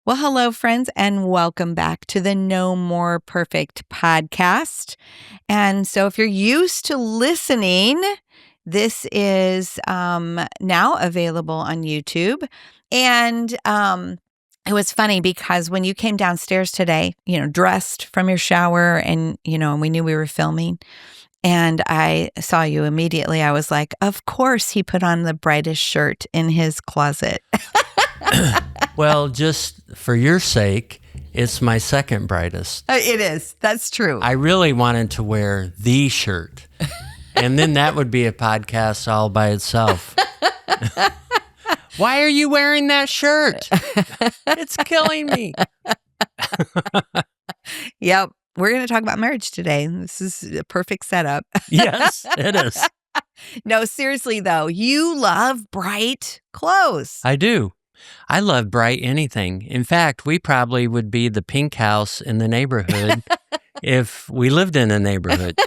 Well, hello, friends, and welcome back to the No More Perfect podcast. And so, if you're used to listening, this is now available on YouTube. And it was funny because when you came downstairs today, dressed from your shower and we knew we were filming, and I saw you immediately, I was like, of course, he put on the brightest shirt in his closet. Well, just for your sake, it's my second brightest. It is. That's true. I really wanted to wear the shirt, and then that would be a podcast all by itself. Why are you wearing that shirt? It's killing me. Yep. We're going to talk about marriage today. This is a perfect setup. Yes, it is. No, seriously, though, you love bright clothes. I do. I love bright anything. In fact, we probably would be the pink house in the neighborhood if we lived in a neighborhood.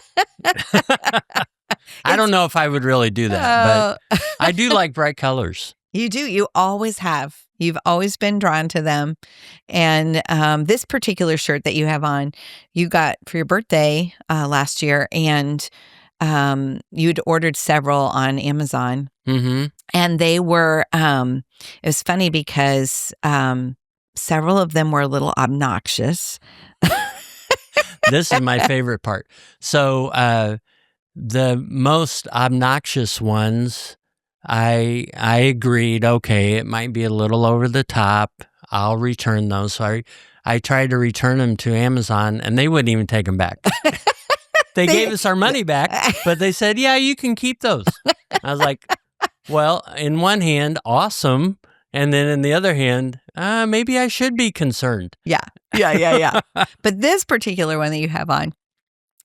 I don't know if I would really do that, but I do like bright colors. You do. You always have. You've always been drawn to them. And this particular shirt that you have on, you got for your birthday last year, and you'd ordered several on Amazon. Mm-hmm. And they were, it was funny because several of them were a little obnoxious. This is my favorite part. So the most obnoxious ones, I agreed, okay, it might be a little over the top. I'll return those. So I tried to return them to Amazon, and they wouldn't even take them back. They gave us our money back, but they said, yeah, you can keep those. I was like, well, in one hand, awesome. And then in the other hand, maybe I should be concerned. Yeah. But this particular one that you have on,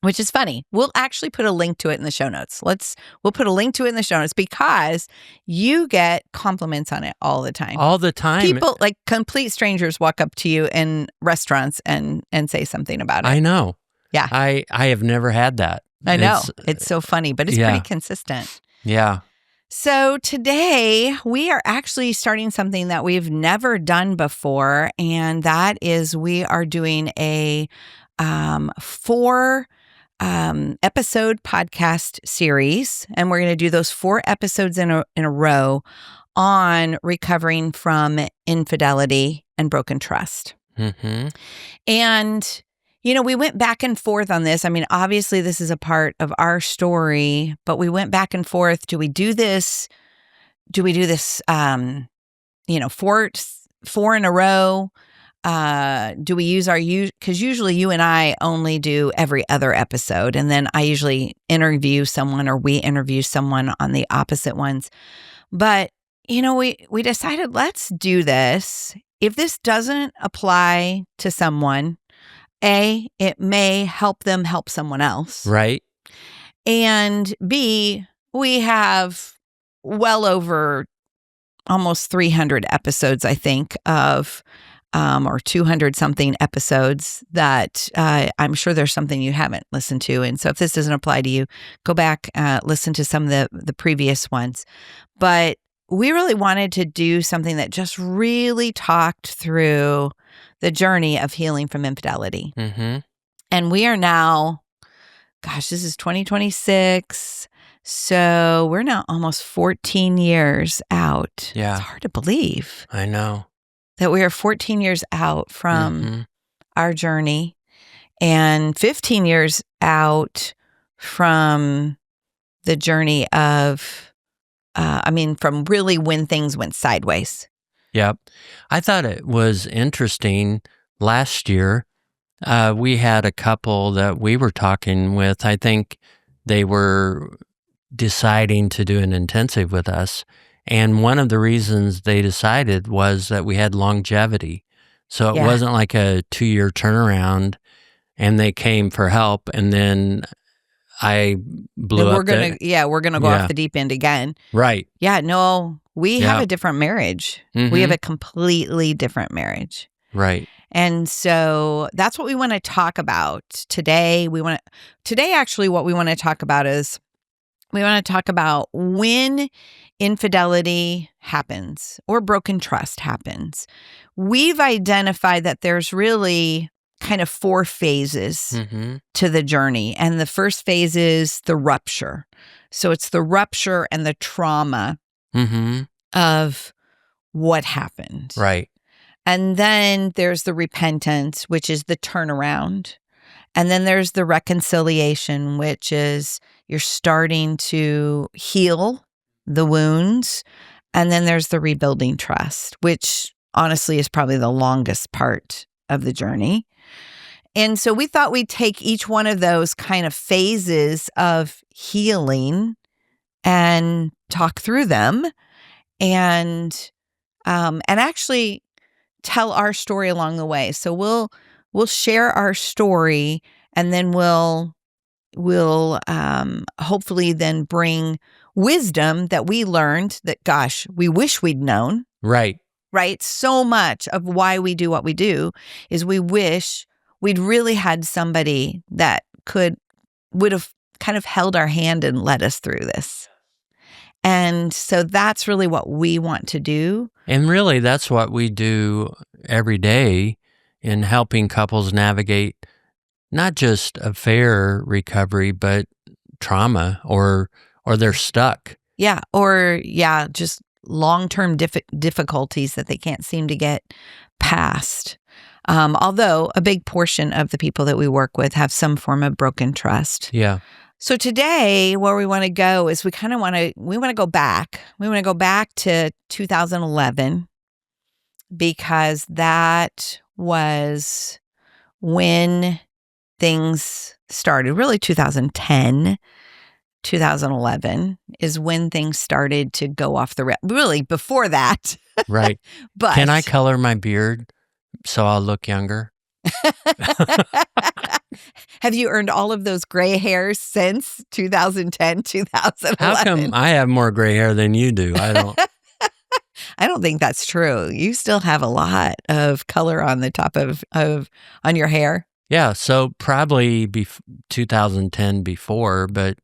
which is funny, we'll actually put a link to it in the show notes. We'll put a link to it in the show notes because you get compliments on it all the time. All the time. People, like complete strangers, walk up to you in restaurants and say something about it. I know. Yeah. I have never had that. I know. It's so funny, but it's pretty consistent. Yeah. So today we are actually starting something that we've never done before, and that is we are doing a 4 episode podcast series, and we're going to do those 4 episodes in a row on recovering from infidelity and broken trust. Mm-hmm. And we went back and forth on this. I mean, obviously, this is a part of our story, but we went back and forth. Do we do this? Do we do this, 4 in a row? Do we use because usually you and I only do every other episode, and then I usually interview someone or we interview someone on the opposite ones. But, we decided let's do this. If this doesn't apply to someone, A, it may help them help someone else. Right. And B, we have well over almost 300 episodes, I think, of or 200 something episodes that I'm sure there's something you haven't listened to. And so if this doesn't apply to you, go back, listen to some of the previous ones. But we really wanted to do something that just really talked through the journey of healing from infidelity. Mm-hmm. And we are now, this is 2026. So we're now almost 14 years out. Yeah. It's hard to believe. I know. That we are 14 years out from our journey and 15 years out from the journey of, from really when things went sideways. Yep. I thought it was interesting. Last year, we had a couple that we were talking with. I think they were deciding to do an intensive with us. And one of the reasons they decided was that we had longevity. So it wasn't like a 2-year turnaround and they came for help and then I blew up. We're gonna go off the deep end again. Right. Yeah, no, we have a different marriage. Mm-hmm. We have a completely different marriage. Right. And so that's what we want to talk about today. Actually what we want to talk about is we want to talk about when infidelity happens or broken trust happens. we've identified that there's really kind of 4 phases to the journey. And the first phase is the rupture. So it's the rupture and the trauma of what happened. Right. And then there's the repentance, which is the turnaround. And then there's the reconciliation, which is you're starting to heal the wounds. And then there's the rebuilding trust, which honestly is probably the longest part of the journey. And so we thought we'd take each one of those kind of phases of healing and talk through them and actually tell our story along the way. So we'll share our story, and then we'll hopefully then bring wisdom that we learned that, gosh, we wish we'd known. Right. Right? So much of why we do what we do is we wish we'd really had somebody that would have kind of held our hand and led us through this. And so that's really what we want to do. And really, that's what we do every day in helping couples navigate not just affair recovery, but trauma or they're stuck. Yeah. Or just long-term difficulties that they can't seem to get past. Although a big portion of the people that we work with have some form of broken trust. Yeah. So today, where we want to go is we want to go back. We want to go back to 2011 because that was when things started. Really, 2010, 2011 is when things started to go off the rail. Really, before that. Right. But can I color my beard so I'll look younger? Have you earned all of those gray hairs since 2010, 2011? How come I have more gray hair than you do? I don't. I don't think that's true. You still have a lot of color on the top of on your hair. Yeah, so probably 2010 before, but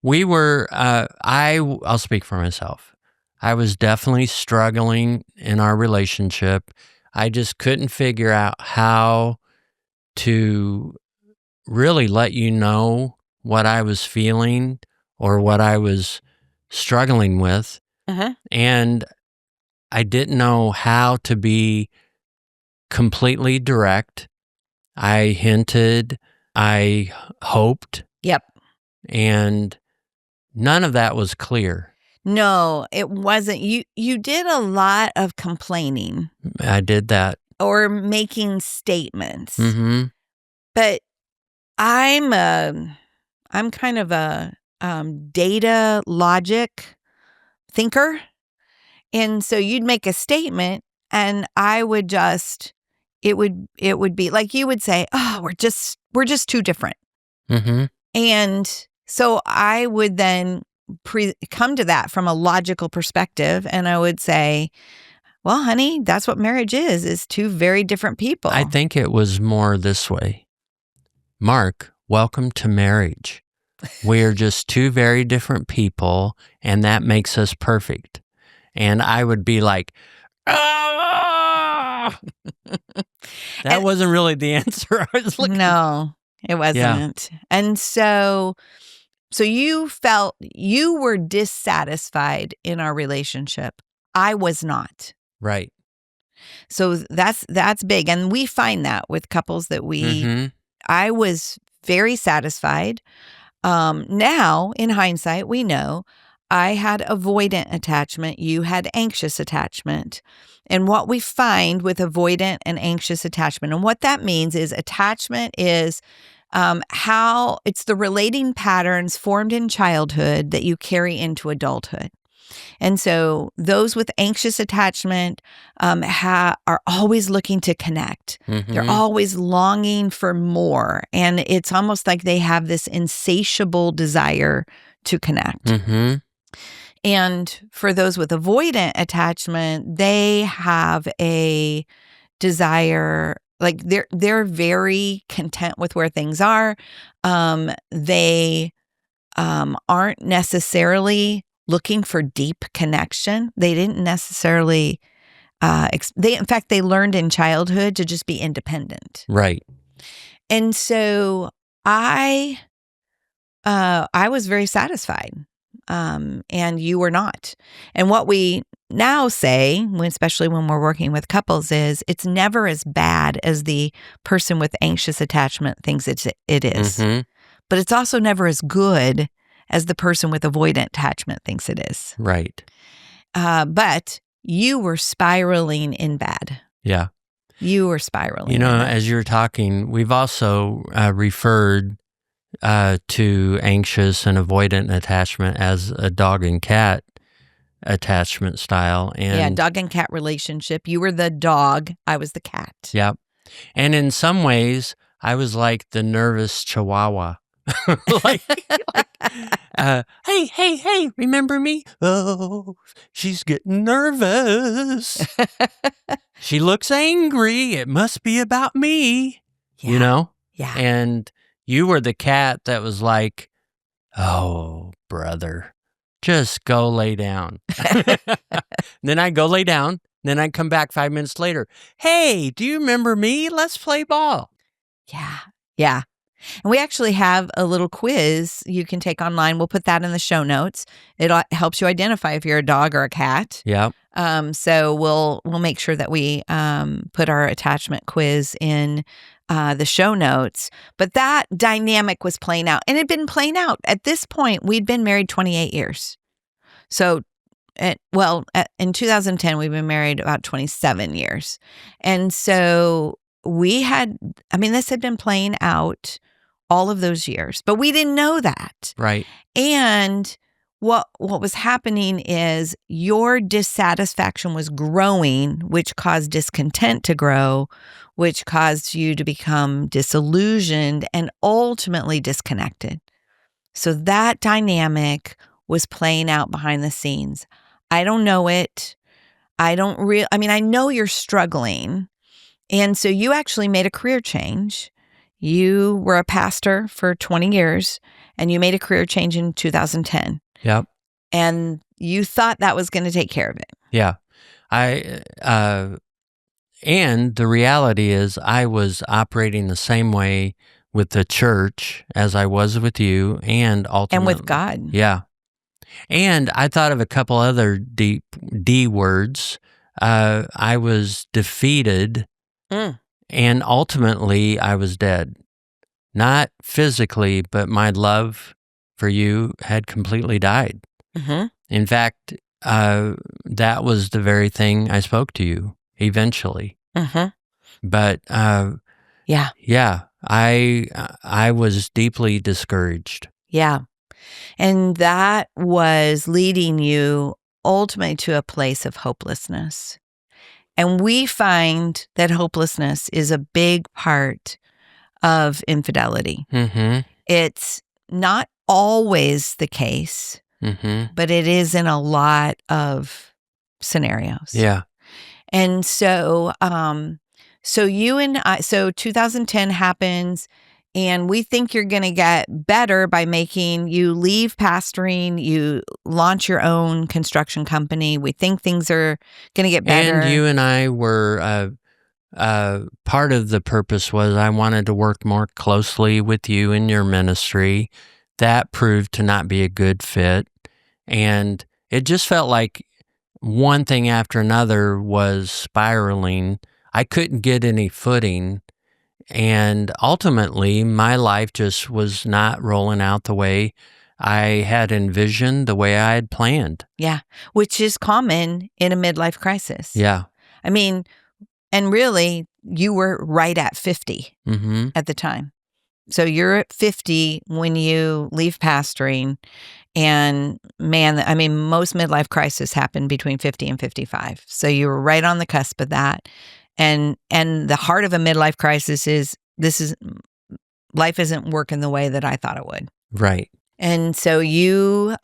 we were. I'll speak for myself. I was definitely struggling in our relationship. I just couldn't figure out how to really let you know what I was feeling or what I was struggling with. And I didn't know how to be completely direct. I hinted, I hoped. Yep. And none of that was clear. No, it wasn't. You did a lot of complaining. I did that. Or making statements. But I'm kind of a data logic thinker. And so you'd make a statement and I would it would be like you would say, oh, we're just too different. And so I would then come to that from a logical perspective. And I would say, well, honey, that's what marriage is two very different people. I think it was more this way. Mark, welcome to marriage. We're just two very different people, and that makes us perfect. And I would be like, ah! That wasn't really the answer I was looking for. No, it wasn't. Yeah. And so you felt you were dissatisfied in our relationship. I was not. Right. So that's big. And we find that with couples that I was very satisfied. Now, in hindsight, we know I had avoidant attachment. You had anxious attachment. And what we find with avoidant and anxious attachment, and what that means is attachment is how it's the relating patterns formed in childhood that you carry into adulthood. And so those with anxious attachment are always looking to connect. They're always longing for more. And it's almost like they have this insatiable desire to connect. And for those with avoidant attachment, they have a desire, like they're very content with where things are. They aren't necessarily looking for deep connection. They didn't necessarily In fact, they learned in childhood to just be independent. Right. And so I was very satisfied, and you were not. And what we now say, especially when we're working with couples, is it's never as bad as the person with anxious attachment thinks it is. Mm-hmm. But it's also never as good as the person with avoidant attachment thinks it is. Right. But you were spiraling in bad. Yeah. You were spiraling. You know, as you're talking, we've also referred to anxious and avoidant attachment as a dog and cat attachment style. And yeah, dog and cat relationship. You were the dog. I was the cat. Yeah. And in some ways, I was like the nervous chihuahua. Hey, remember me? Oh, she's getting nervous. She looks angry. It must be about me, you know? Yeah. And you were the cat that was like, oh, brother, just go lay down. Then I'd go lay down. Then I'd come back 5 minutes later. Hey, do you remember me? Let's play ball. Yeah. Yeah. And we actually have a little quiz you can take online. We'll put that in the show notes. It helps you identify if you're a dog or a cat. Yeah. So we'll make sure that we put our attachment quiz in the show notes. But that dynamic was playing out, and it had been playing out. At this point, we'd been married 28 years. So, in 2010, we've been married about 27 years. And so this had been playing out all of those years, but we didn't know that. Right. And what was happening is your dissatisfaction was growing, which caused discontent to grow, which caused you to become disillusioned and ultimately disconnected. So that dynamic was playing out behind the scenes. I don't know it. I know you're struggling. And so you actually made a career change. You were a pastor for 20 years, and you made a career change in 2010. Yep. And you thought that was going to take care of it. Yeah. And the reality is I was operating the same way with the church as I was with you, and ultimately. And with God. Yeah. And I thought of a couple other deep D words. I was defeated. And ultimately, I was dead. Not physically, but my love for you had completely died. Mm-hmm. In fact, that was the very thing I spoke to you eventually. Mm-hmm. But yeah, I was deeply discouraged. Yeah. And that was leading you ultimately to a place of hopelessness. And we find that hopelessness is a big part of infidelity. Mm-hmm. It's not always the case, but it is in a lot of scenarios. Yeah. And so, so 2010 happens, and we think you're going to get better by making you leave pastoring, you launch your own construction company. We think things are going to get better. And you and I were, part of the purpose was I wanted to work more closely with you in your ministry. That proved to not be a good fit. And it just felt like one thing after another was spiraling. I couldn't get any footing. And ultimately, my life just was not rolling out the way I had envisioned, the way I had planned. Yeah, which is common in a midlife crisis. Yeah. I mean, and really, you were right at 50 at the time. So you're at 50 when you leave pastoring. And man, I mean, most midlife crises happen between 50 and 55. So you were right on the cusp of that. And the heart of a midlife crisis is life isn't working the way that I thought it would. Right. And so you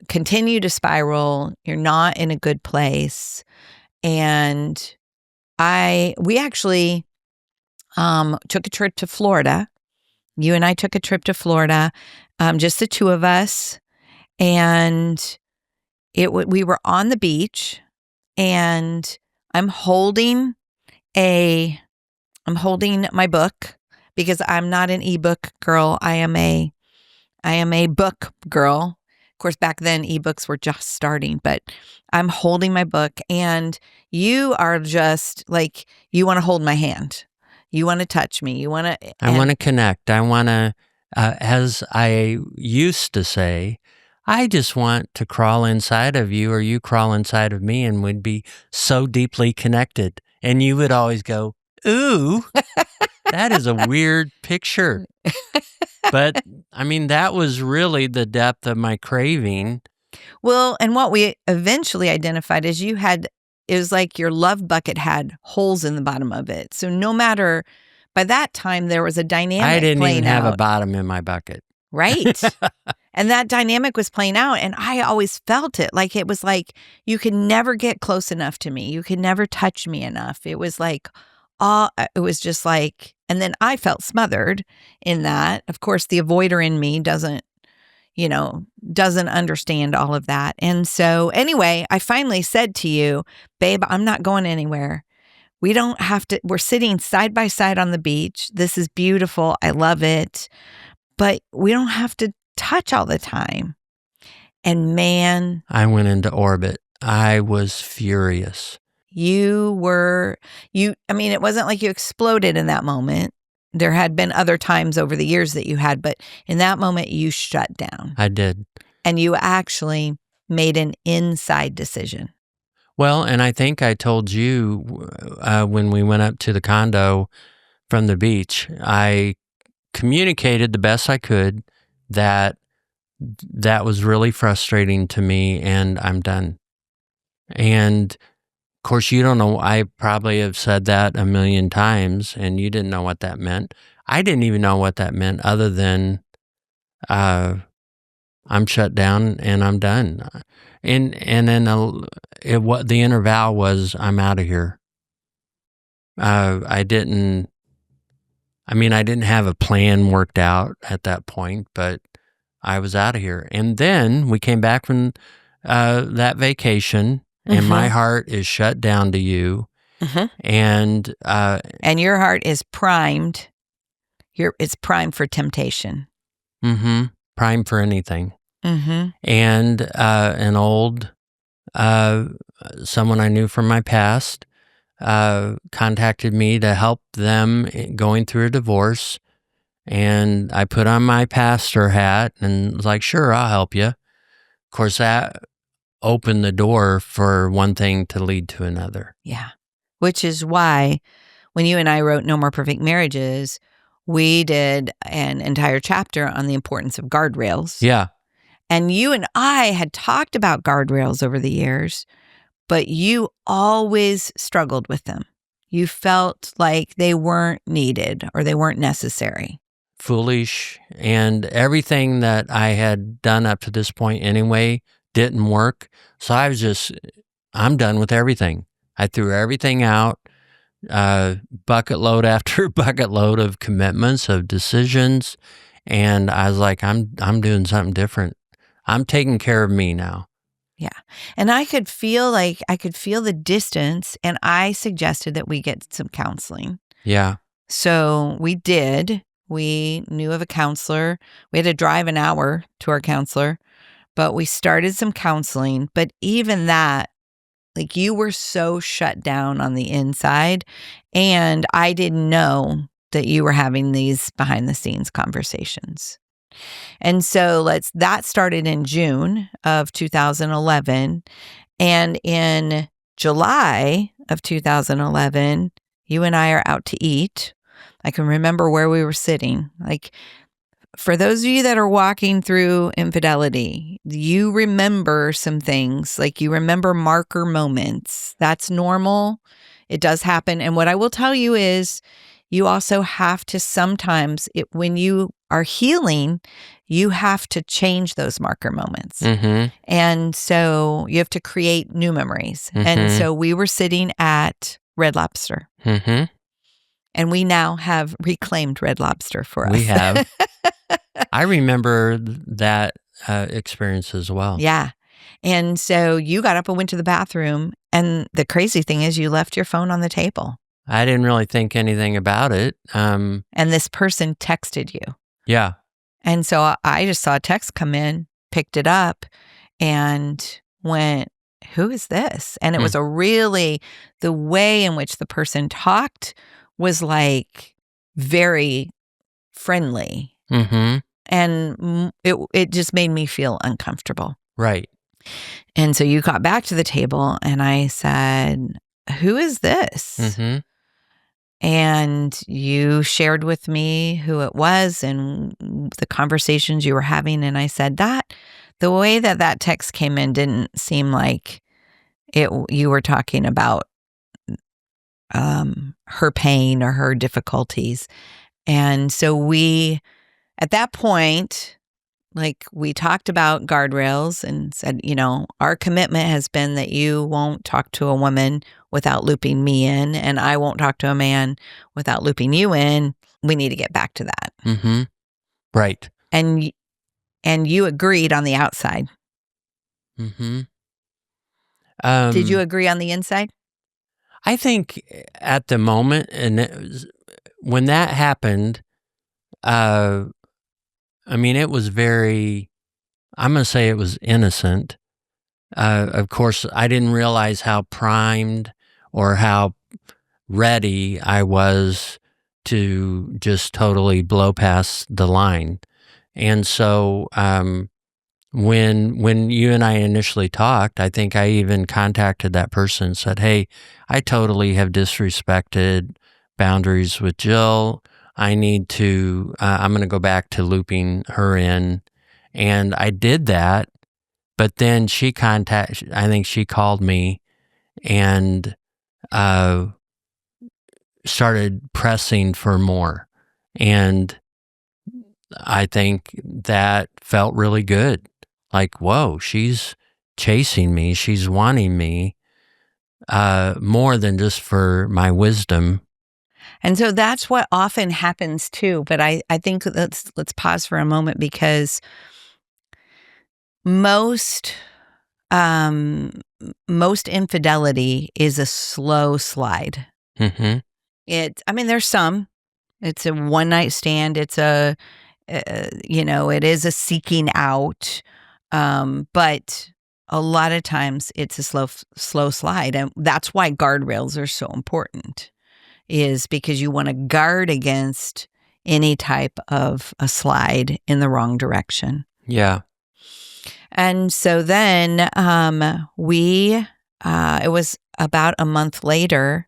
continue to spiral. You're not in a good place. And we actually took a trip to Florida. You and I took a trip to Florida, just the two of us. And we were on the beach, and I'm holding my book because I'm not an ebook girl. I am a book girl. Of course, back then ebooks were just starting, but I'm holding my book and you are just like, you want to hold my hand. You want to touch me. You want to. I want to connect. I want to, as I used to say, I just want to crawl inside of you or you crawl inside of me and we'd be so deeply connected. And you would always go, ooh, that is a weird picture. But I mean, that was really the depth of my craving. Well, and what we eventually identified is it was like your love bucket had holes in the bottom of it. So no matter, by that time, there was a dynamic I didn't playing even have out. a bottom in my bucket. Right. And that dynamic was playing out. And I always felt it. Like, it was like, you could never get close enough to me. You could never touch me enough. It was like, it was just like, and then I felt smothered in that. Of course, the avoider in me doesn't understand all of that. And so anyway, I finally said to you, babe, I'm not going anywhere. We don't have to, we're sitting side by side on the beach. This is beautiful. I love it. But we don't have to touch all the time. And man, I went into orbit. I was furious. it wasn't like you exploded in that moment. There had been other times over the years that you had, but in that moment, you shut down. I did. And you actually made an inside decision. Well, and I think I told you when we went up to the condo from the beach, I communicated the best I could that was really frustrating to me and I'm done. And of course, you don't know, I probably have said that a million times and you didn't know what that meant. I didn't even know what that meant other than I'm shut down and I'm done. And then the interval was I'm out of here. I didn't have a plan worked out at that point, but I was out of here. And then we came back from that vacation and my heart is shut down to you. And your heart is primed. It's primed for temptation. Primed for anything. And an old someone I knew from my past contacted me to help them going through a divorce. And I put on my pastor hat and was like, sure, I'll help you. Of course, that opened the door for one thing to lead to another. Yeah. Which is why when you and I wrote No More Perfect Marriages, we did an entire chapter on the importance of guardrails. Yeah. And you and I had talked about guardrails over the years, but you always struggled with them. You felt like they weren't needed or they weren't necessary. Foolish. And everything that I had done up to this point anyway didn't work. So I'm done with everything. I threw everything out, bucket load after bucket load of commitments, of decisions. And I was like, I'm doing something different. I'm taking care of me now. Yeah. And I could feel the distance, and I suggested that we get some counseling. Yeah. So we did. We knew of a counselor. We had to drive an hour to our counselor, but we started some counseling. But even that, like, you were so shut down on the inside, and I didn't know that you were having these behind the scenes conversations. And so that started in June of 2011. And in July of 2011, you and I are out to eat. I can remember where we were sitting. Like, for those of you that are walking through infidelity, you remember some things. Like, you remember marker moments. That's normal. It does happen. And what I will tell you is, you also have to sometimes, when you are healing, you have to change those marker moments. And so you have to create new memories. And so we were sitting at Red Lobster. And we now have reclaimed Red Lobster for us. We have. I remember that experience as well. Yeah. And so you got up and went to the bathroom. And the crazy thing is you left your phone on the table. I didn't really think anything about it. And this person texted you. Yeah. And so I just saw a text come in, picked it up, and went, who is this? And it was a really, the way in which the person talked was like very friendly. Mm-hmm. And it just made me feel uncomfortable. Right. And so you got back to the table and I said, who is this? Mm-hmm. And you shared with me who it was and the conversations you were having. And I said that the way that text came in didn't seem like you were talking about her pain or her difficulties. And so at that point, like we talked about guardrails and said, our commitment has been that you won't talk to a woman without looping me in, and I won't talk to a man without looping you in. We need to get back to that. Mm-hmm. Right. And you agreed on the outside. Mm-hmm. Did you agree on the inside? I think at the moment, when that happened, it was very, I'm going to say it was innocent. Of course, I didn't realize how primed or how ready I was to just totally blow past the line. And so when you and I initially talked, I think I even contacted that person and said, hey, I totally have disrespected boundaries with Jill. I need to, I'm going to go back to looping her in. And I did that. But then I think she called me and started pressing for more. And I think that felt really good. Like, whoa, she's chasing me. She's wanting me more than just for my wisdom. And so that's what often happens too. But I think let's pause for a moment, because most infidelity is a slow slide. Mm-hmm. There's some. It's a one night stand. It's it is a seeking out. But a lot of times it's a slow slide. And that's why guardrails are so important, is because you want to guard against any type of a slide in the wrong direction. Yeah. And so then it was about a month later,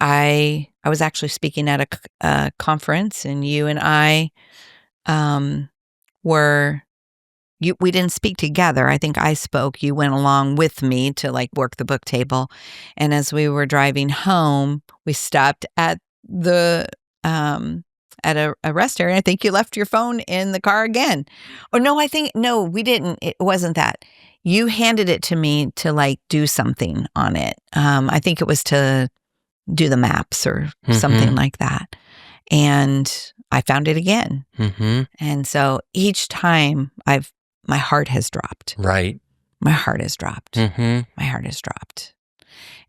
I was actually speaking at a conference, and you and I we didn't speak together. I think I spoke. You went along with me to like work the book table. And as we were driving home, we stopped at at a rest area. I think you left your phone in the car again. Or no, we didn't. It wasn't that. You handed it to me to like do something on it. I think it was to do the maps or something like that. And I found it again. Mm-hmm. And so each time my heart has dropped. Right. My heart has dropped. Mm-hmm. My heart has dropped.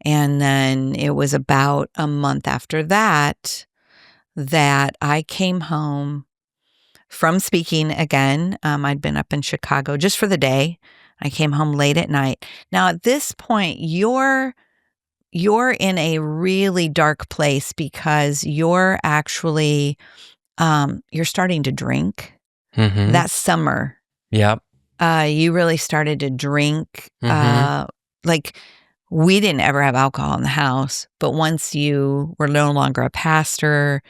And then it was about a month after that I came home from speaking again. I'd been up in Chicago just for the day. I came home late at night. Now, at this point, you're in a really dark place, because you're actually, you're starting to drink. Mm-hmm. That summer. Yep. You really started to drink. Mm-hmm. Like, we didn't ever have alcohol in the house, but once you were no longer a pastor,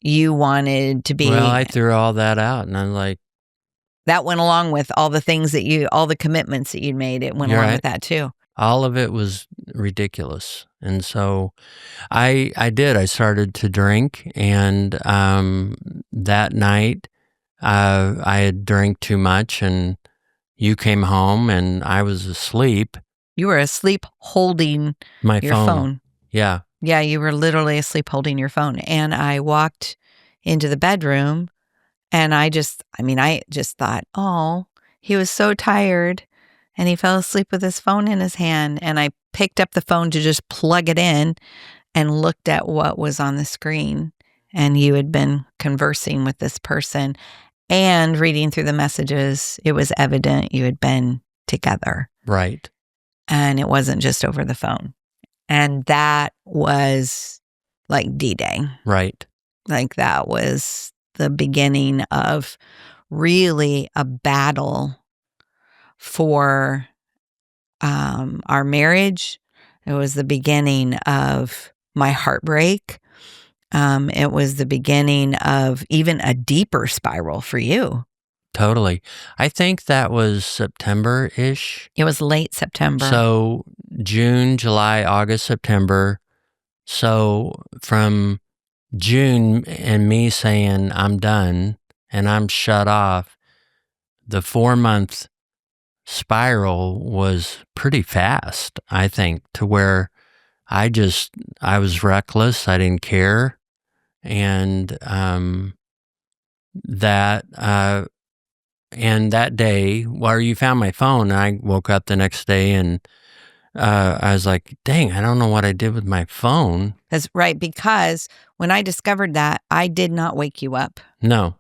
you wanted to be. Well, I threw all that out, and I'm like, that went along with all the things all the commitments that you'd made. It went along with that too. All of it was ridiculous. And so I did. I started to drink, and that night I had drank too much, and you came home, and I was asleep. You were asleep holding your phone. Yeah. Yeah, you were literally asleep holding your phone. And I walked into the bedroom, and I just thought, oh, He was so tired and he fell asleep with his phone in his hand. And I picked up the phone to just plug it in and looked at what was on the screen. And you had been conversing with this person and reading through the messages. It was evident you had been together. Right. And it wasn't just over the phone. And that was like D-Day. Right. Like that was the beginning of really a battle for our marriage. It was the beginning of my heartbreak. It was the beginning of even a deeper spiral for you. Totally. I think that was September-ish. It was late September. So June, July, August, September. So from June and me saying I'm done and I'm shut off, the 4-month spiral was pretty fast, I think, to where I was reckless. I didn't care. And that day, where you found my phone, I woke up the next day and I was like, dang, I don't know what I did with my phone. That's right, because when I discovered that, I did not wake you up. No.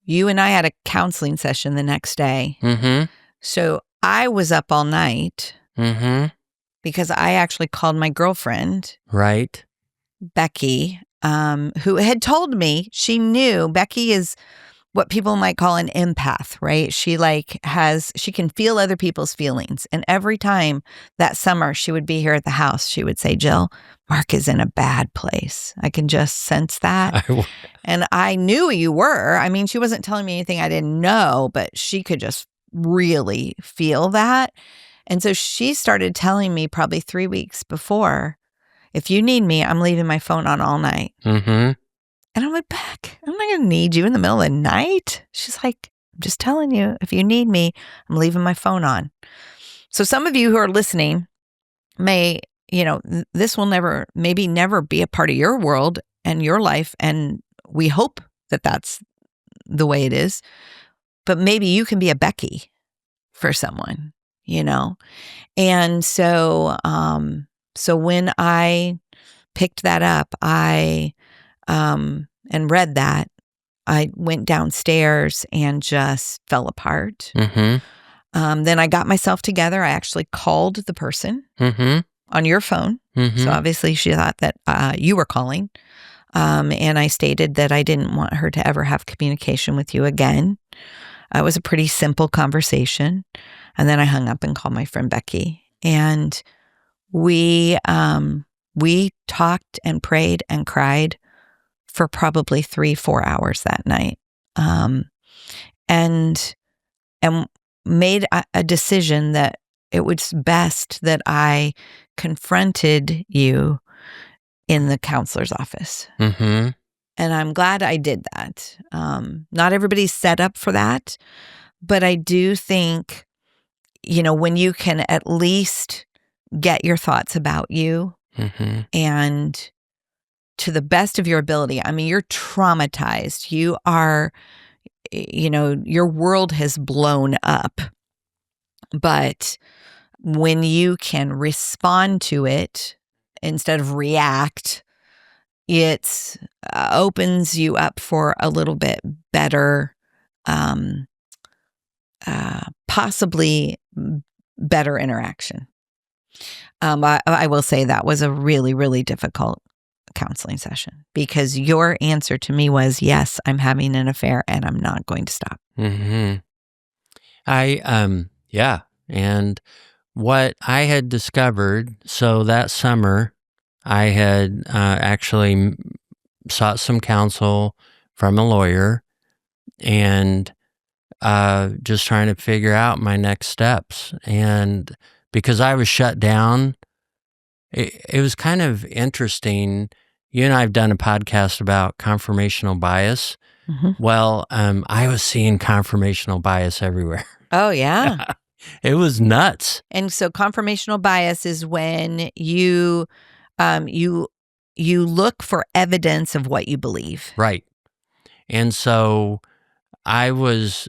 You and I had a counseling session the next day. Mm-hmm. So I was up all night because I actually called my girlfriend, Right. Becky, who had told me she knew Becky is what people might call an empath, right? She can feel other people's feelings. And every time that summer she would be here at the house, she would say, Jill, Mark is in a bad place. I can just sense that. And I knew you were. I mean, she wasn't telling me anything I didn't know, but she could just really feel that. And so she started telling me probably 3 weeks before, if you need me, I'm leaving my phone on all night. Mm-hmm. And I'm like, Beck, I'm not going to need you in the middle of the night. She's like, I'm just telling you, if you need me, I'm leaving my phone on. So some of you who are listening may, this will never be a part of your world and your life. And we hope that that's the way it is. But maybe you can be a Becky for someone, And so, so when I picked that up, and read that, I went downstairs and just fell apart. Mm-hmm. Then I got myself together. I actually called the person on your phone. So obviously she thought that you were calling. And I stated that I didn't want her to ever have communication with you again. It was a pretty simple conversation. And then I hung up and called my friend Becky. And we talked and prayed and cried for probably 3-4 hours that night, and made a decision that it was best that I confronted you in the counselor's office. Mm-hmm. And I'm glad I did that. Not everybody's set up for that, but I do think, when you can at least get your thoughts about you and to the best of your ability. I mean, you're traumatized. You are, your world has blown up. But when you can respond to it instead of react, it opens you up for a little bit better, possibly better interaction. I will say that was a really, really difficult counseling session because your answer to me was, yes, I'm having an affair and I'm not going to stop. Mm-hmm. Yeah. And what I had discovered, so that summer I had actually sought some counsel from a lawyer and just trying to figure out my next steps. And because I was shut down, it was kind of interesting. You and I have done a podcast about confirmational bias. Well, I was seeing confirmational bias everywhere. Oh, yeah. It was nuts. And so confirmational bias is when you look for evidence of what you believe. Right. And so I was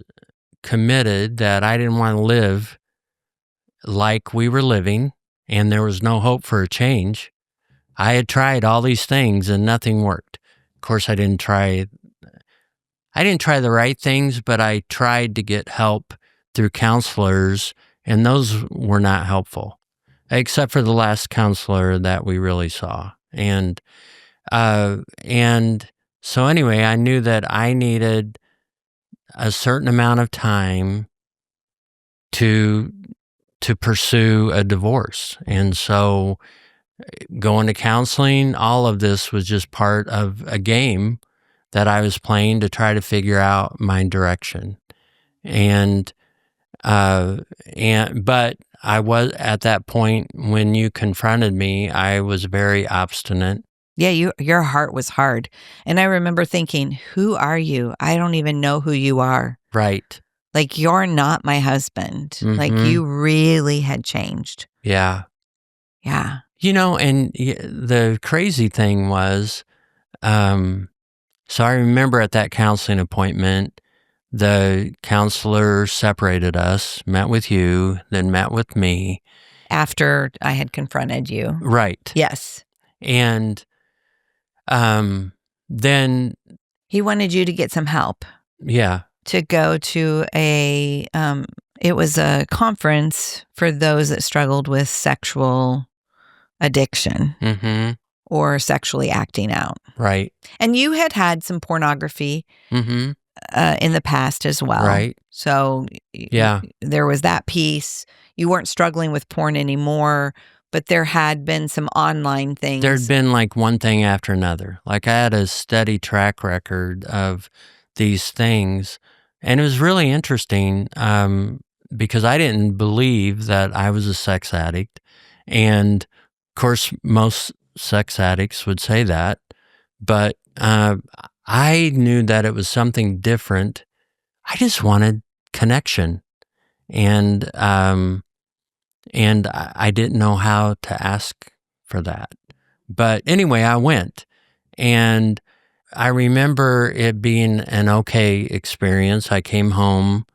committed that I didn't want to live like we were living and there was no hope for a change. I had tried all these things and nothing worked. Of course, I didn't try the right things, but I tried to get help through counselors, and those were not helpful, except for the last counselor that we really saw. And so anyway, I knew that I needed a certain amount of time to pursue a divorce. And so going to counseling, all of this was just part of a game that I was playing to try to figure out my direction. But I was at that point when you confronted me, I was very obstinate. Yeah, your heart was hard. And I remember thinking, who are you? I don't even know who you are. Right. Like, you're not my husband. Like, you really had changed. Yeah. Yeah. And the crazy thing was, so I remember at that counseling appointment, the counselor separated us, met with you, then met with me. After I had confronted you. Right. Yes. And then he wanted you to get some help. Yeah. To go to it was a conference for those that struggled with sexual addiction or sexually acting out. Right. And you had some pornography in the past as well. Right. So yeah, there was that piece. You weren't struggling with porn anymore, but there had been some online things. There'd been like one thing after another. Like I had a steady track record of these things. And it was really interesting because I didn't believe that I was a sex addict. And of course, most sex addicts would say that. But I knew that it was something different. I just wanted connection. And I didn't know how to ask for that. But anyway, I went. And I remember it being an okay experience. I came home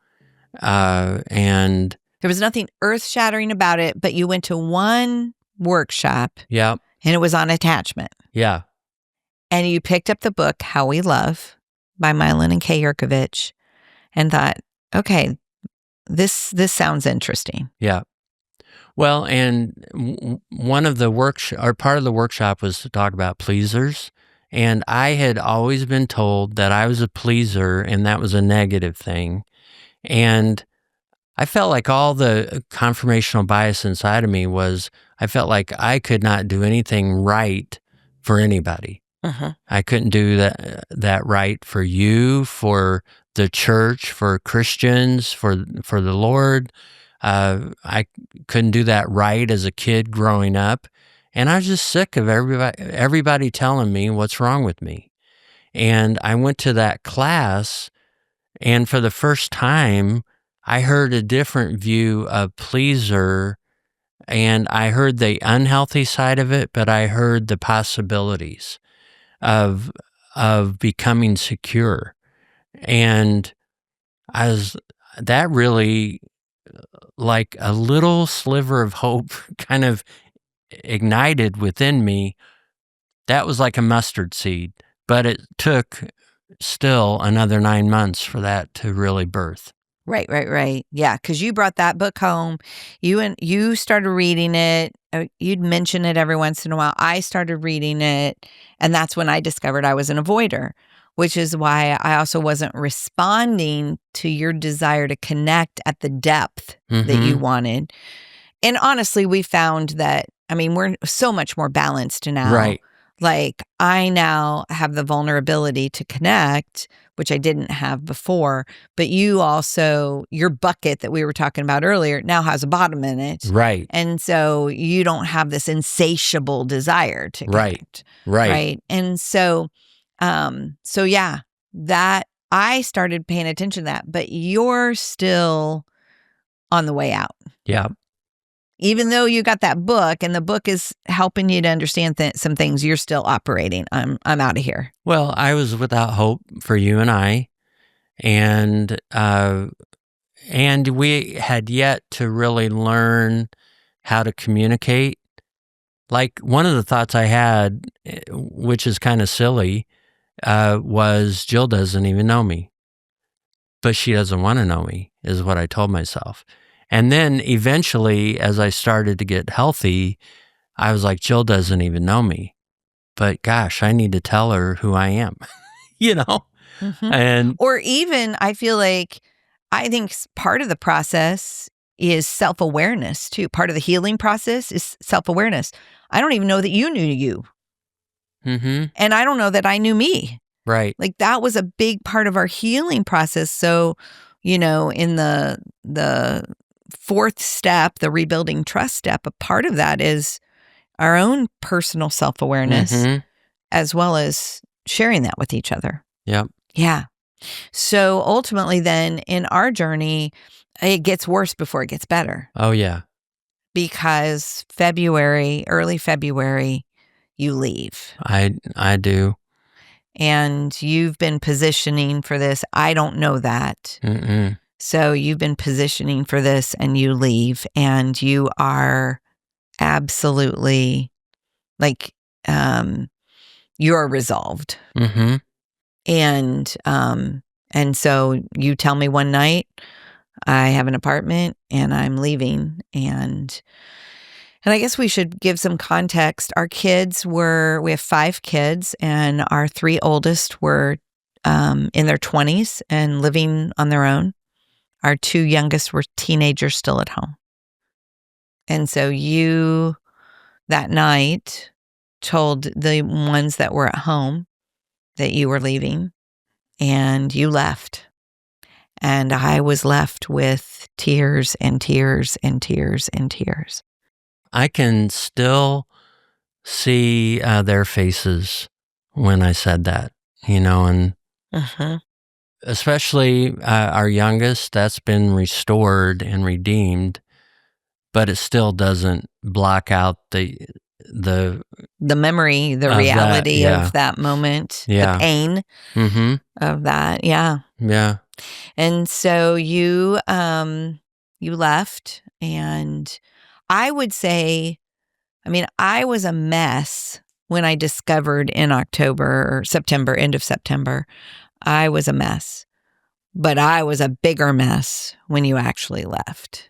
and there was nothing earth-shattering about it, but you went to one workshop. Yeah. And it was on attachment. Yeah. And you picked up the book, How We Love by Milan and Kay Yerkovich and thought, okay, this sounds interesting. Yeah. Well, and one of the part of the workshop was to talk about pleasers. And I had always been told that I was a pleaser and that was a negative thing. And I felt like all the confirmational bias inside of me was I felt like I could not do anything right for anybody. I couldn't do that right for you, for the church, for Christians, for the Lord. I couldn't do that right as a kid growing up. And I was just sick of everybody telling me what's wrong with me. And I went to that class, and for the first time, I heard a different view of pleaser, and I heard the unhealthy side of it, but I heard the possibilities of becoming secure. And that really, like a little sliver of hope kind of ignited within me. That was like a mustard seed, but it took still another 9 months for that to really birth. Right. Yeah, because you brought that book home. You started reading it. You'd mention it every once in a while. I started reading it, and that's when I discovered I was an avoider, which is why I also wasn't responding to your desire to connect at the depth that you wanted. And honestly, we found that, we're so much more balanced now. Right. Like, I now have the vulnerability to connect, which I didn't have before, but you also, your bucket that we were talking about earlier now has a bottom in it. Right. And so you don't have this insatiable desire to connect. Right. And so yeah, that I started paying attention to that, but you're still on the way out. Yeah. Even though you got that book and the book is helping you to understand some things, you're still operating. I'm out of here. Well, I was without hope for you and I. And And we had yet to really learn how to communicate. Like, one of the thoughts I had, which is kind of silly, was Jill doesn't even know me, but she doesn't want to know me, is what I told myself. And then eventually, as I started to get healthy, I was like, Jill doesn't even know me, but gosh, I need to tell her who I am, you know? Mhm. And Or even, I feel like, I think part of the process is self-awareness too. Part of the healing process is self-awareness. I don't even know that you knew you, mhm, and I don't know that I knew me. right. Like, that was a big part of our healing process. So, in the fourth step, the rebuilding trust step, a part of that is our own personal self-awareness, Mhm, as well as sharing that with each other. yep. Yeah. So ultimately, then in our journey, it gets worse before it gets better, Oh, yeah. because early February, you leave, I do. and you've been positioning for this. I don't know that. Mm-mm. So you've been positioning for this, and you leave, and you are absolutely, like, um, you're resolved. Mhm. And so you tell me one night, I have an apartment and I'm leaving. And I guess we should give some context. We have 5 kids, and our 3 oldest were in their 20s and living on their own. Our 2 youngest were teenagers still at home. And so you, that night, told the ones that were at home that you were leaving, and you left. And I was left with tears and tears and tears and tears. I can still see their faces when I said that, and Mhm. especially our youngest, that's been restored and redeemed, but it still doesn't block out the The memory, the of that. reality of Yeah, that moment, the yeah, pain mm-hmm, of that, yeah. yeah, And so you left, and I would say, I mean, I was a mess when I discovered in October or September, end of September. I was a mess, but I was a bigger mess when you actually left.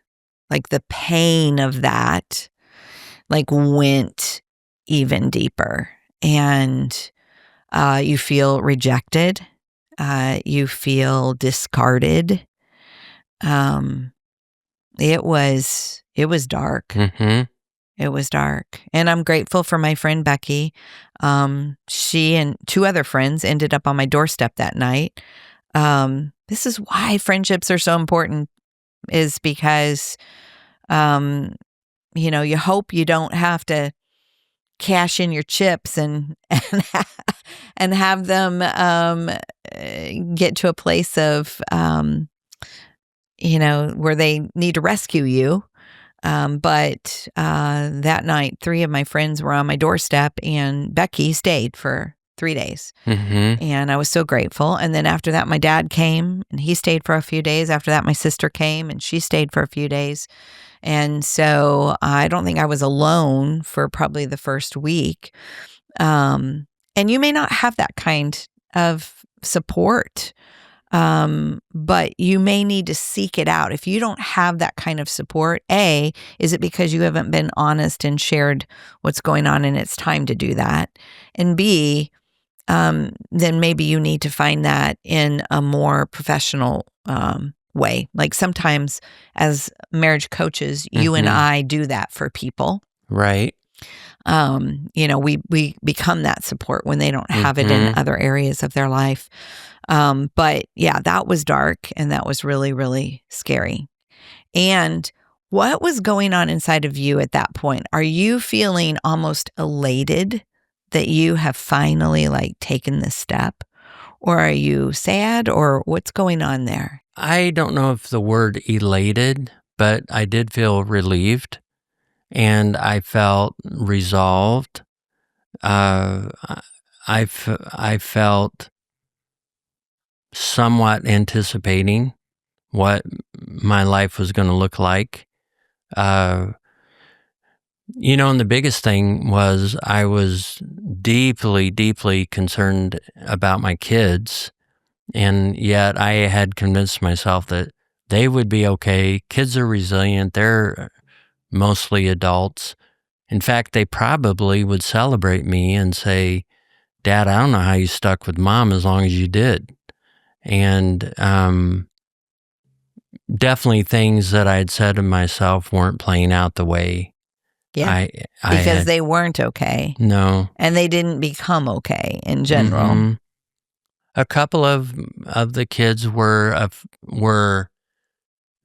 Like, the pain of that, like, went even deeper, and you feel rejected. You feel discarded. Um, it was dark. mm-hmm, It was dark. And I'm grateful for my friend Becky. She and 2 other friends ended up on my doorstep that night. This is why friendships are so important, is because, um, you hope you don't have to cash in your chips and have them get to a place of, where they need to rescue you. But that night, 3 of my friends were on my doorstep, and Becky stayed for 3 days. mm-hmm, And I was so grateful. And then after that, my dad came, and he stayed for a few days. After that, my sister came, and she stayed for a few days. And so I don't think I was alone for probably the first week. And you may not have that kind of support, but you may need to seek it out. If you don't have that kind of support, A, is it because you haven't been honest and shared what's going on and it's time to do that? And B, then maybe you need to find that in a more professional way. Like, sometimes as marriage coaches, you and mm-hmm, I do that for people. right, We become that support when they don't have it in mm-hmm. other areas of their life. But yeah, that was dark, and that was really, really scary. And what was going on inside of you at that point? Are you feeling almost elated that you have finally, like, taken this step? Or are you sad, or what's going on there? I don't know if the word elated, but I did feel relieved, and I felt resolved. I felt somewhat anticipating what my life was going to look like. And the biggest thing was I was deeply, deeply concerned about my kids. And yet I had convinced myself that they would be okay. Kids are resilient. They're mostly adults. In fact, they probably would celebrate me and say, Dad, I don't know how you stuck with Mom as long as you did. And definitely things that I had said to myself weren't playing out the way Yeah. I Because had. they weren't okay. No. And they didn't become okay in general. Mm-hmm. A couple of the kids were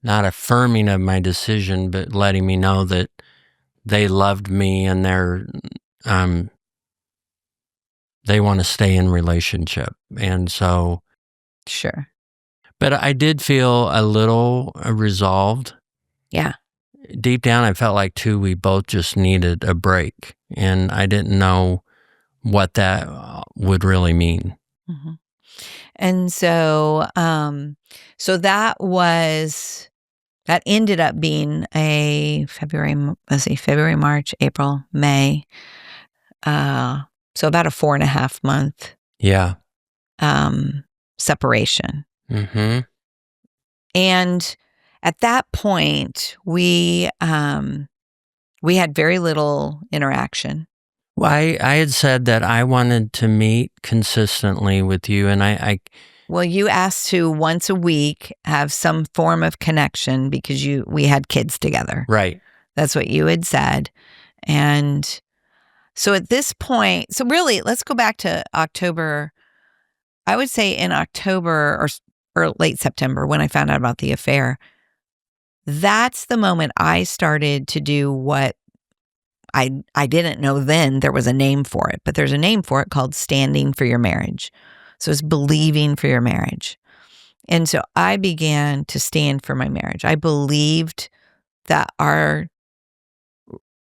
not affirming of my decision, but letting me know that they loved me and they want to stay in relationship. And so, Sure. but I did feel a little resolved. Yeah. Deep down, I felt like too, we both just needed a break, and I didn't know what that would really mean. Mm-hmm. And so, that ended up being a February, March, April, May. So about a 4.5 month Yeah. separation. Mm-hmm. And at that point, we had very little interaction. Well, I had said that I wanted to meet consistently with you, and Well, you asked to once a week have some form of connection because we had kids together. Right. That's what you had said. And so at this point, so really, let's go back to October. I would say in October or late September when I found out about the affair, that's the moment I started to do what I didn't know then there was a name for it, but there's a name for it called standing for your marriage. So it's believing for your marriage. And so I began to stand for my marriage. I believed that our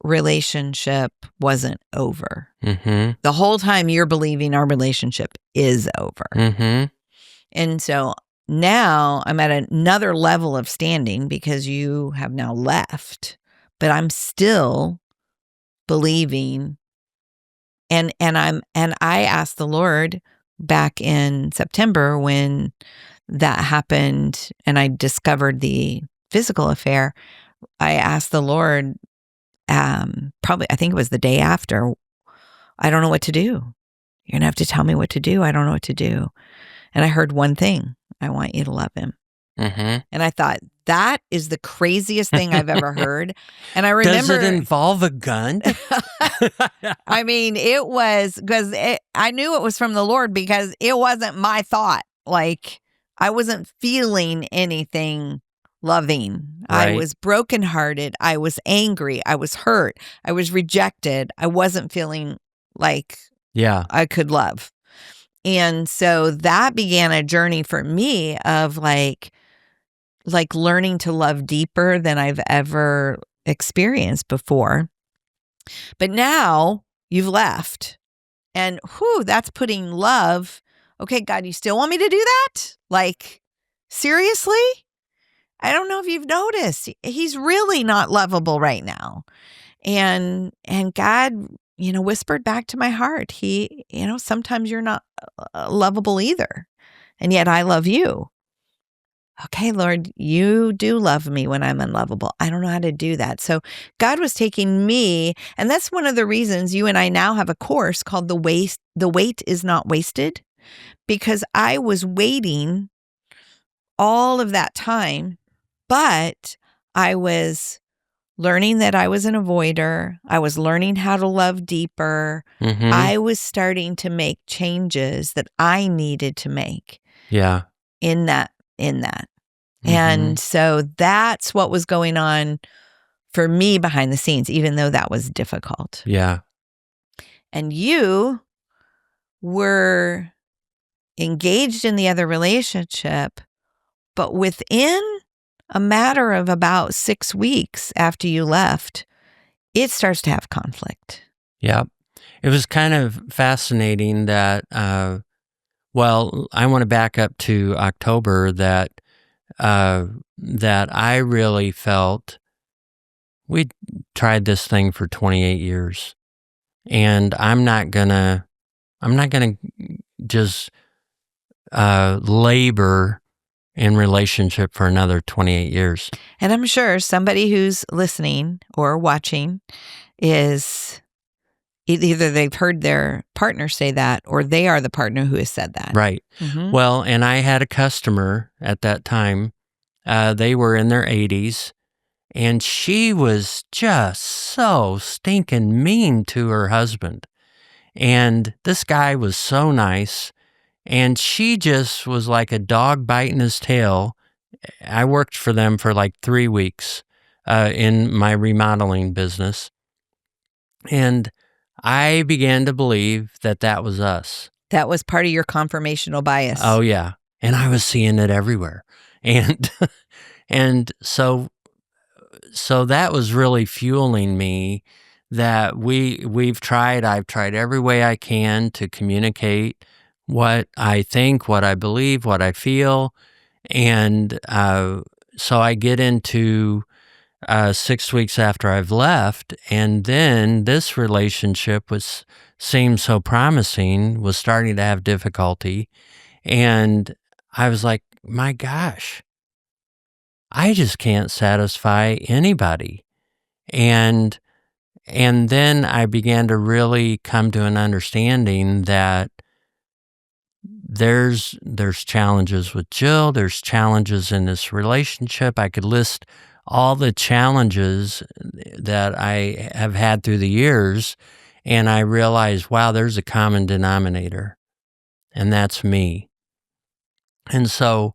relationship wasn't over. Mm-hmm. The whole time you're believing our relationship is over. Mm-hmm. And so now I'm at another level of standing because you have now left, but I'm still believing. And I asked the Lord back in September when that happened and I discovered the physical affair. I asked the Lord, probably, I think it was the day after, I don't know what to do. You're going to have to tell me what to do. I don't know what to do. And I heard one thing: I want you to love him. Mm-hmm. And I thought, that is the craziest thing I've ever heard. And I remember. Does it involve a gun? I mean, it was because I knew it was from the Lord because it wasn't my thought. Like, I wasn't feeling anything loving. Right. I was brokenhearted. I was angry. I was hurt. I was rejected. I wasn't feeling like I could love. And so that began a journey for me of like learning to love deeper than I've ever experienced before. But now you've left, and that's putting love. Okay, God, you still want me to do that? Like, seriously? I don't know if you've noticed. He's really not lovable right now. And God, whispered back to my heart. He, sometimes you're not lovable either. And yet I love you. Okay, Lord, you do love me when I'm unlovable. I don't know how to do that. So God was taking me, and that's one of the reasons you and I now have a course called The Wait is Not Wasted, because I was waiting all of that time, but I was learning that I was an avoider. I was learning how to love deeper. Mm-hmm. I was starting to make changes that I needed to make. Yeah. In that. Mm-hmm. And so that's what was going on for me behind the scenes, even though that was difficult. Yeah. And you were engaged in the other relationship, but within a matter of about 6 weeks after you left, it starts to have conflict. Yeah. It was kind of fascinating that, I want to back up to October, that that I really felt we tried this thing for 28 years, and I'm not gonna just labor in relationship for another 28 years. And I'm sure somebody who's listening or watching is either they've heard their partner say that or they are the partner who has said that. Right. Mhm. Well, and I had a customer at that time. They were in their 80s, and she was just so stinking mean to her husband. And this guy was so nice, and she just was like a dog biting his tail. I worked for them for like 3 weeks in my remodeling business, and I began to believe that that was us. That was part of your confirmational bias. Oh, yeah. And I was seeing it everywhere. And and so that was really fueling me that I've tried every way I can to communicate what I think, what I believe, what I feel. And so I get into 6 weeks after I've left, and then this relationship seemed so promising, was starting to have difficulty. And I was like, my gosh, I just can't satisfy anybody. And then I began to really come to an understanding that there's challenges with Jill, there's challenges in this relationship. I could list all the challenges that I have had through the years, and I realized, wow, there's a common denominator, and that's me. And so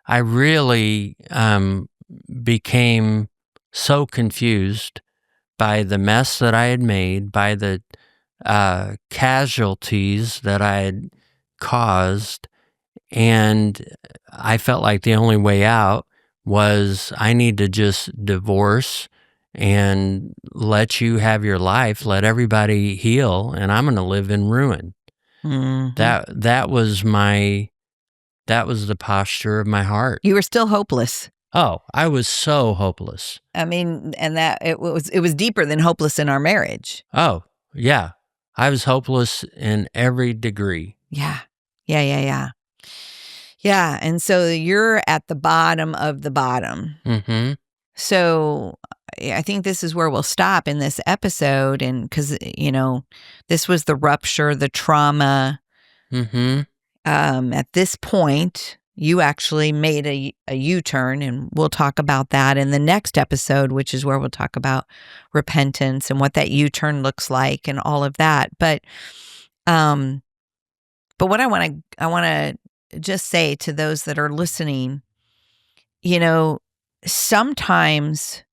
I really became so confused by the mess that I had made, by the casualties that I had caused, and I felt like the only way out was I need to just divorce and let you have your life, let everybody heal, and I'm going to live in ruin. Mhm. That was the posture of my heart. You were still hopeless. Oh, I was so hopeless. I mean, and that it was deeper than hopeless in our marriage. Oh, yeah. I was hopeless in every degree. Yeah. Yeah. Yeah, and so you're at the bottom of the bottom. Mm-hmm. So I think this is where we'll stop in this episode, and because this was the rupture, the trauma. Mm-hmm. At this point, you actually made a U-turn, and we'll talk about that in the next episode, which is where we'll talk about repentance and what that U-turn looks like and all of that. But what I want to just say to those that are listening, sometimes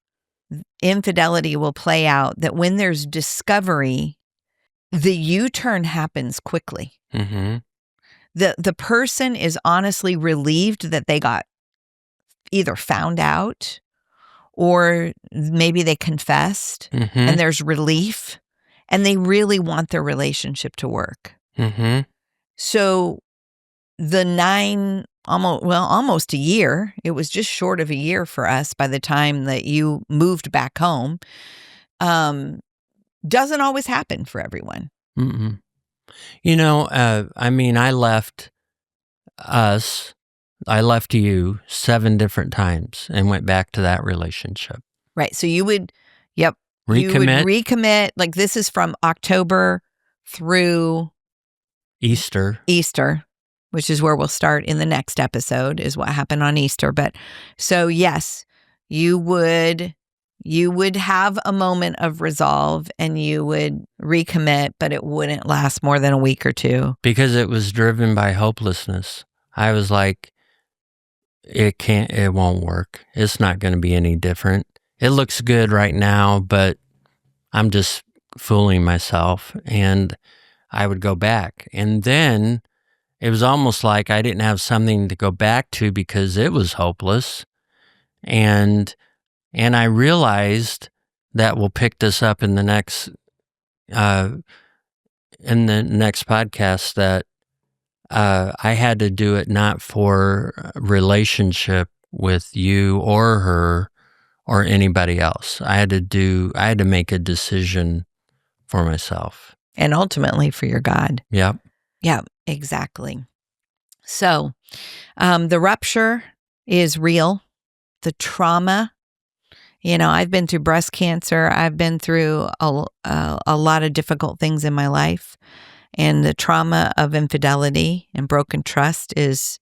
infidelity will play out that when there's discovery, the U-turn happens quickly. Mm-hmm. The person is honestly relieved that they got either found out or maybe they confessed, Mm-hmm. and there's relief, and they really want their relationship to work. Mm-hmm. So the almost a year, it was just short of a year for us by the time that you moved back home, doesn't always happen for everyone. Mm-mm. I left us, I left you 7 different times and went back to that relationship. Right. So you would, you would recommit. Like this is from October through Easter, which is where we'll start in the next episode, is what happened on Easter. But so yes, you would have a moment of resolve and you would recommit, but it wouldn't last more than a week or two. Because it was driven by hopelessness. I was like, it won't work. It's not going to be any different. It looks good right now, but I'm just fooling myself. And I would go back. And then it was almost like I didn't have something to go back to because it was hopeless. And I realized that we'll pick this up in the next podcast that I had to do it not for relationship with you or her or anybody else. I had to make a decision for myself. And ultimately for your God. Yep. Yeah, exactly. So the rupture is real. The trauma, I've been through breast cancer. I've been through a lot of difficult things in my life. And the trauma of infidelity and broken trust is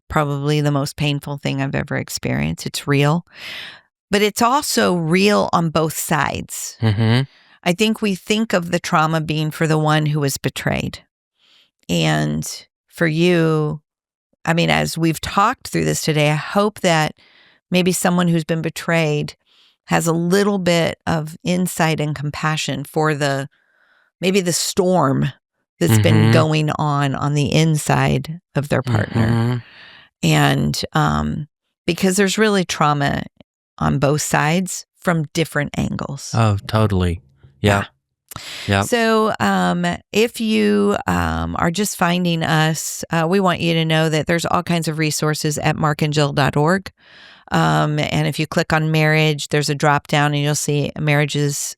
probably the most painful thing I've ever experienced. It's real. But it's also real on both sides. Mm-hmm. I think we think of the trauma being for the one who was betrayed. And for you, as we've talked through this today, I hope that maybe someone who's been betrayed has a little bit of insight and compassion for maybe the storm that's been going on the inside of their partner. And because there's really trauma on both sides from different angles. Oh, totally. Yeah. Yeah. So if you are just finding us, we want you to know that there's all kinds of resources at markandjill.org. And if you click on marriage, there's a drop down and you'll see marriages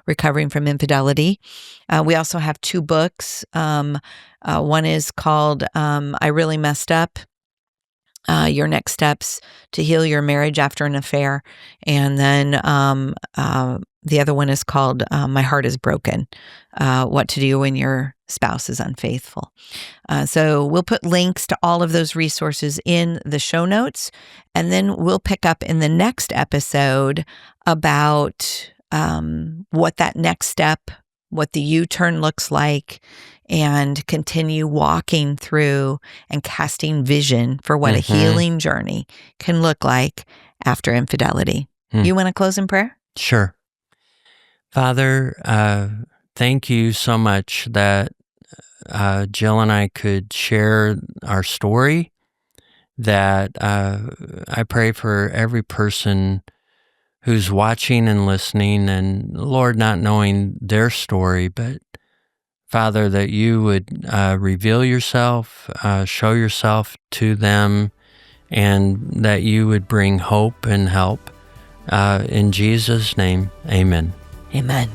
recovering from infidelity. We also have 2 books. One is called I Really Messed Up. Your next steps to heal your marriage after an affair. And then the other one is called My Heart is Broken, What to Do When Your Spouse is Unfaithful. So we'll put links to all of those resources in the show notes. And then we'll pick up in the next episode about what that next step, what the U-turn looks like, and continue walking through and casting vision for what a healing journey can look like after infidelity. You want to close in prayer? Sure. Father, thank you so much that Jill and I could share our story, that I pray for every person who's watching and listening, and Lord, not knowing their story, but Father, that you would reveal yourself, show yourself to them, and that you would bring hope and help. In Jesus' name, amen. Amen.